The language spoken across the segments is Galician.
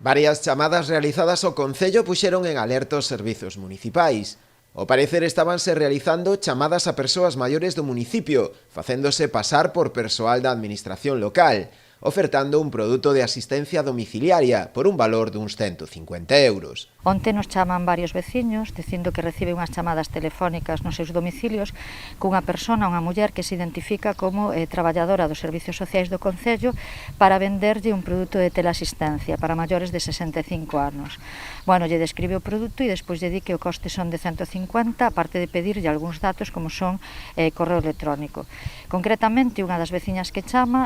Varias chamadas realizadas ao Concello puxeron en alerta os servizos municipais. Ao parecer estabanse realizando chamadas a persoas maiores do municipio, facéndose pasar por persoal da administración local, ofertando un produto de asistencia domiciliaria por un valor duns 150 euros. Onte nos chaman varios veciños dicindo que recibe unhas chamadas telefónicas nos seus domicilios cunha persona, unha muller que se identifica como traballadora dos servizos sociais do Concello para venderlle un produto de teleasistencia para maiores de 65 anos. Bueno, lle describe o produto e despois lle di que o coste son de 150, aparte de pedirlle algúns datos como son correo electrónico. Concretamente, unha das veciñas que chama,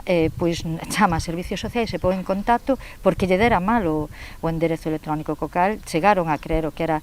chama a servicios sociais e pon en contacto porque lle dera mal o enderezo electrónico, co cal chegaron a creer o que era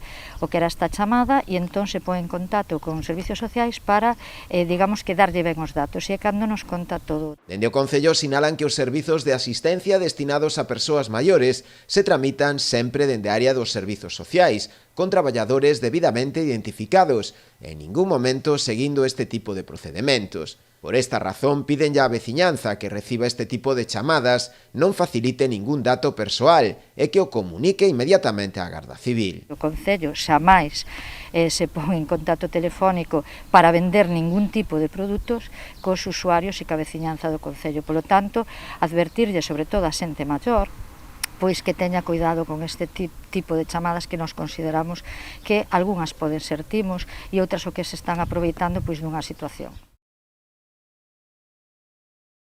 esta chamada e entón se pon en contacto con servicios sociais para, digamos, que darlle ben os datos, e é cando nos conta todo. Dende o Concello sinalan que os servizos de asistencia destinados a persoas maiores se tramitan sempre dende a área dos servizos sociais, con traballadores debidamente identificados, en ningún momento seguindo este tipo de procedimentos. Por esta razón, piden á veciñanza que reciba este tipo de chamadas non facilite ningún dato persoal e que o comunique inmediatamente á Garda Civil. O Concello xamais se pon en contacto telefónico para vender ningún tipo de produtos cos usuarios e ca veciñanza do Concello. Polo tanto, advertirlle sobre todo a xente maior pois que teña cuidado con este tipo de chamadas que nos consideramos que algunhas poden ser timos e outras o que se están aproveitando pois dunha situación.